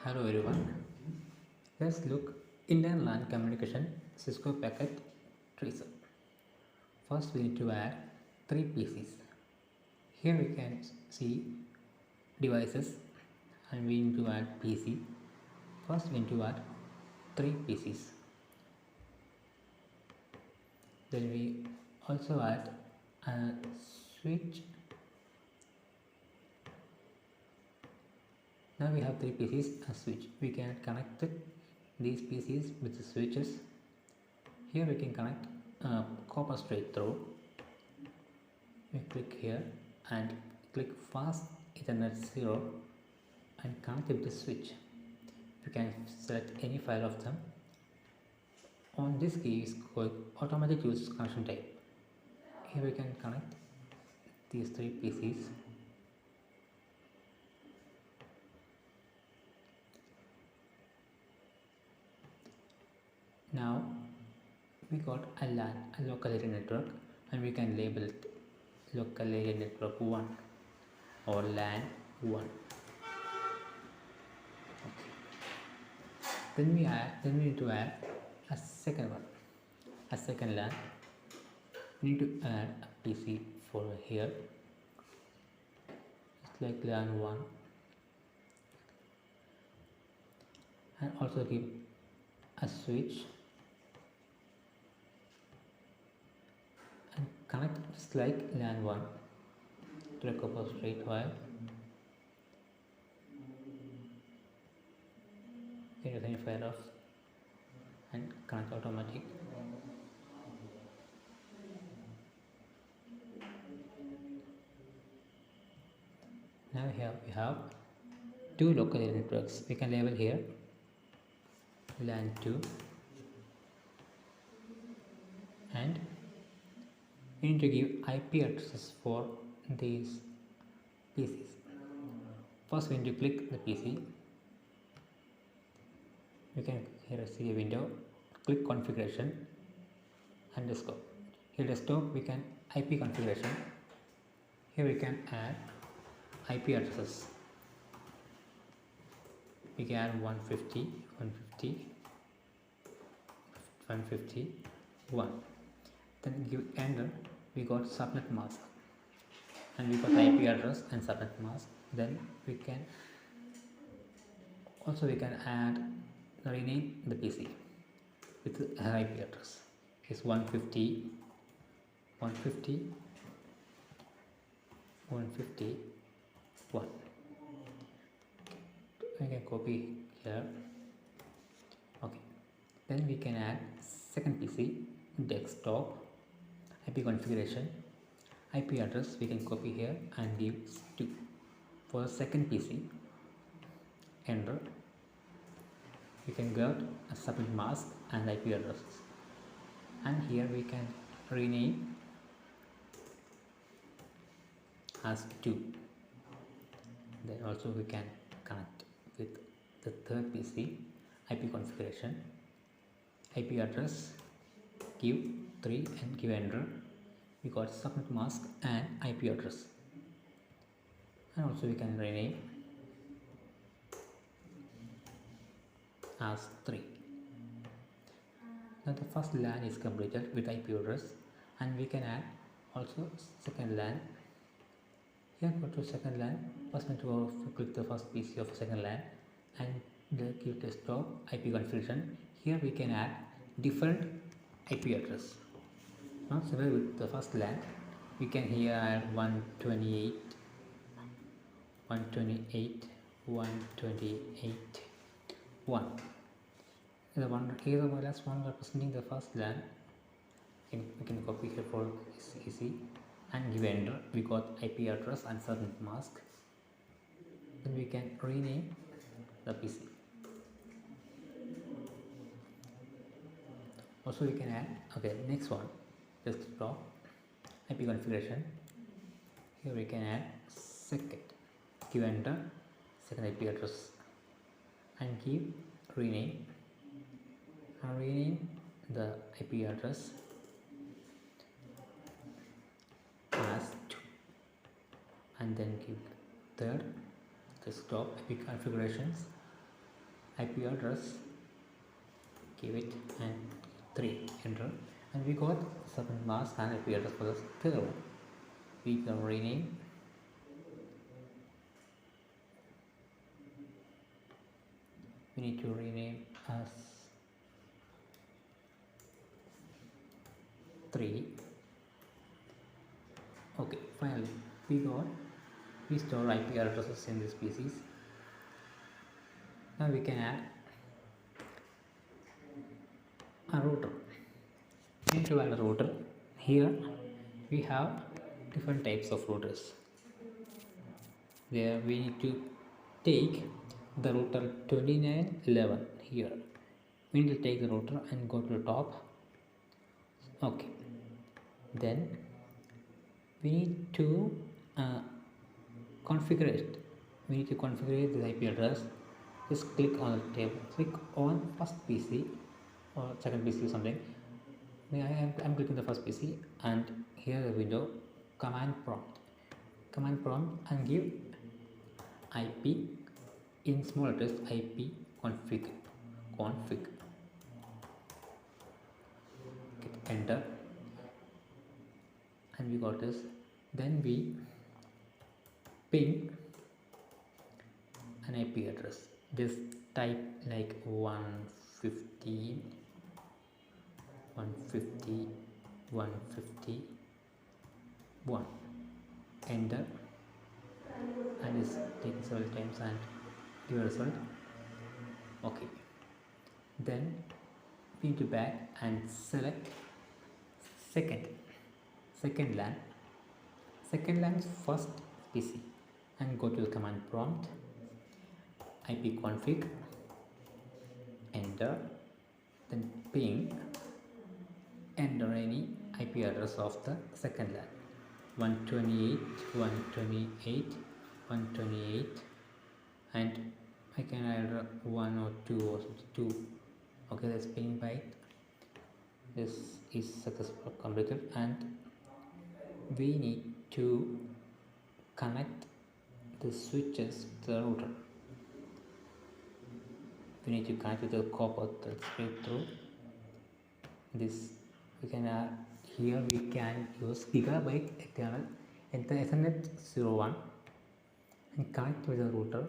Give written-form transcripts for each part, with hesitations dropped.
Hello everyone. Let's look Indian LAN communication Cisco packet tracer. First we need to add 3 PCs. Here we can see devices and we need to add PC. First we need to add 3 PCs. Then we also add a switch. Now we have 3 PCs and switch. We can connect these PCs with the switches. Here we can connect copper straight through. We click here and click fast Ethernet 0 and connect it with the switch. You can select any file of them. On this key is called automatic use connection type. Here we can connect these 3 PCs. Now we got a LAN, a local area network, and we can label it local area network 1 or LAN 1. Okay. Then we need to add a second one, a second LAN. We need to add a PC for here. It's like LAN 1, and also give a switch. And connect just like LAN 1 to a copper straight wire. Can use any fire off and connect automatic. Now here we have 2 local area networks. We can label here LAN 2 and we need to give IP addresses for these PCs. First we need to click the PC. You can here see a window, click configuration and desktop. Here desktop we can IP configuration. Here we can add IP addresses. We can add 150, 150, 151. Then give enter. We got subnet mask and we got IP address and subnet mask. Then we can add rename the PC with IP address. Is 150, 150, 151. We can copy here. Okay. Then we can add second PC, desktop, IP configuration, IP address we can copy here and give 2 for the second PC. Enter. We can get a subnet mask and IP addresses, and here we can rename as 2. Then also we can connect with the third PC, IP configuration, IP address, give 3 and give enter. We got subnet mask and IP address, and also we can rename as 3. Now the first LAN is completed with IP address, and we can add also second LAN. Here go to second LAN. First need to click the first PC of second LAN and give desktop IP configuration. Here we can add different IP address. Now similar with the first LAN, we can here add 128, 128, 128, 1. The last one representing the first LAN. We can copy here for easy and give enter. We got IP address and subnet mask. Then we can rename the PC. Also we can add next one, desktop IP configuration. Here we can add second, give enter, second IP address and give rename and rename the IP address as 2 and then give third desktop IP configurations IP address, give it and 3, enter, and we got subnet mask and IP address for the third. We can rename. We need to rename as 3. Okay, finally we store IP addresses in these PCs. Now we can add a router. We need to add a router. Here we have different types of routers. There we need to take the router 2911 here. We need to take the router and go to the top. Okay, then we need to configure it. We need to configure the IP address. Just click on the table, click on first PC or second PC or something. I'm clicking the first PC, and here the window command prompt and give IP in small letters, IP config, hit enter, and we got this. Then we ping an IP address. Just type like 150 151, enter, and it's taken several times and give a result. Okay, then we need to back and select second LAN's first PC and go to the command prompt, IP config, enter, then ping, enter any IP address of the second LAN, 128, and I can add 1 or 2 or 2. Okay, that's ping byte. This is successfully completed, and we need to connect the switches to the router. We need to connect with the copper that's straight through this. We can here we can use gigabyte Ethernet 01 and connect with the router,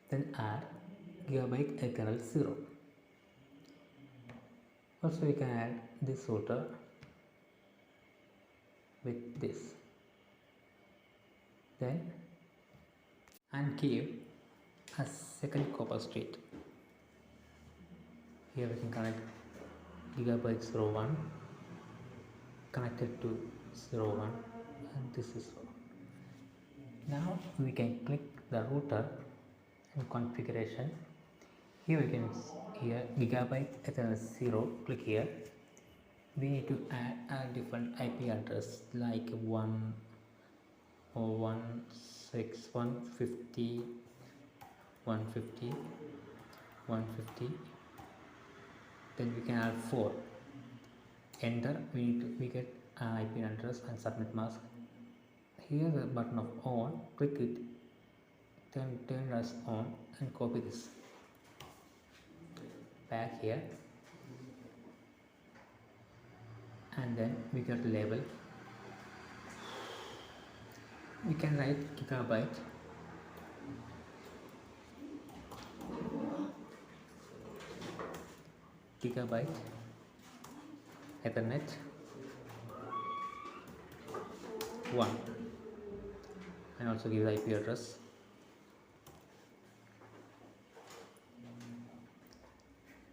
then add gigabyte Ethernet 0. Also we can add this router with this, then and give a second copper straight. Here we can connect gigabyte 01 connected to 01, and this is 0. Now we can click the router and configuration. Here we can gigabyte Ethernet 0. Click here. We need to add a different IP address like 1 or 150, then we can add 4. Enter. We get an IP address and subnet mask. Here the button of on, click it, turn as on, and copy this back here, and then we get the label. We can write gigabyte Ethernet 1, and also give the IP address.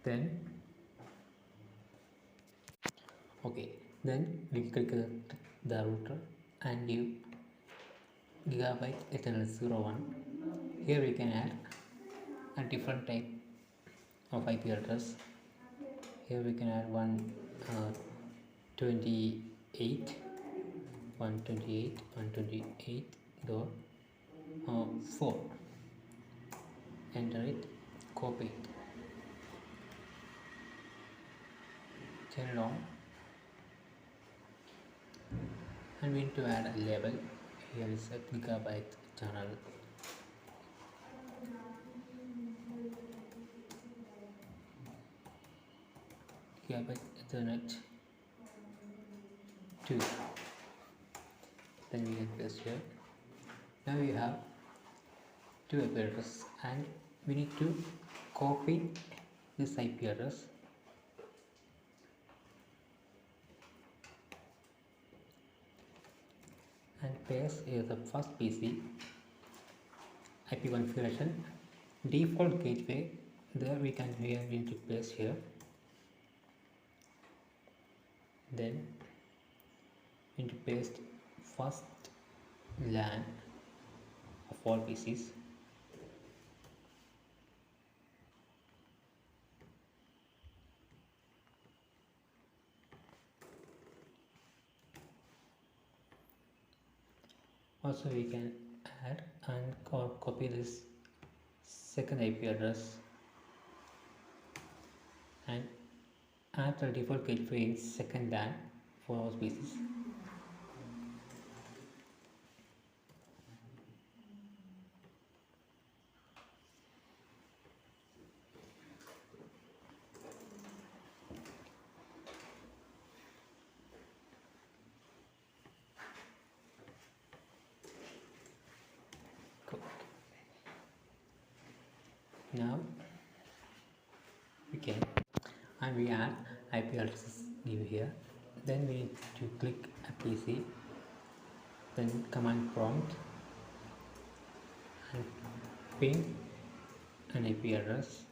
Then we click the router and give gigabyte Ethernet 01. Here we can add a different type of IP address. Here we can add 128.4. Enter it, copy it, turn it on, and we need to add a label. Here is a gigabyte channel. gigabit Ethernet 2. Then we can paste here. Now we have two IP addresses and we need to copy this IP address and paste here the first PC IP configuration default gateway. There we need to paste here. Then we need to paste first LAN of all PCs. Also we can add and copy this second IP address and add the default gateway in second LAN for all PCs. Now we can and we add IP addresses new here. Then we need to click a PC, then command prompt and ping an IP address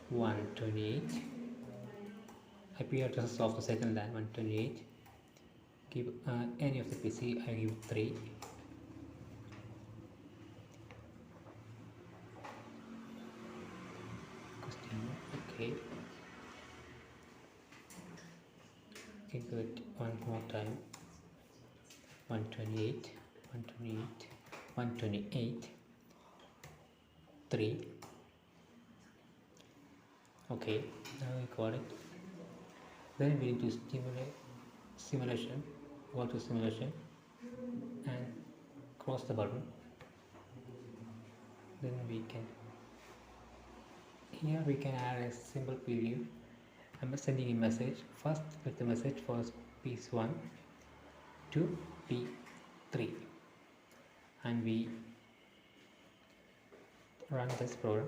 128. IP addresses of the second LAN 128. Give any of the PC, I give 3. Okay. Okay, good. One more time. 128, 128, 128, 3. Okay, now we got it. Then we need to simulation, go to simulation and cross the button. Then we can here we can add a simple PDF. I'm sending a message. First with the message for P1 to P3 and we run this program.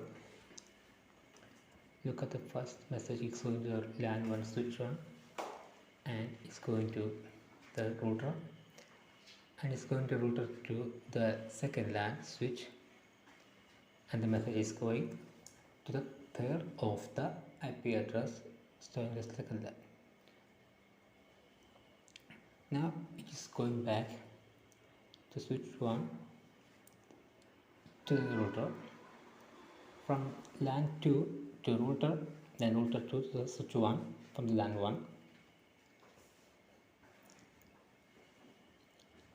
Look at the first message. It's going to LAN 1 switch 1 and it's going to the router and it's going to router to the second LAN switch and the message is going to the third of the IP address storing the second LAN. Now it is going back to switch 1 to the router, from LAN 2 to router, then router to the switch 1 from the LAN 1.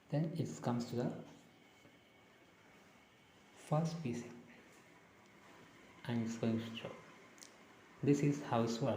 Then it comes to the first PC and it's going to show. This is how it works.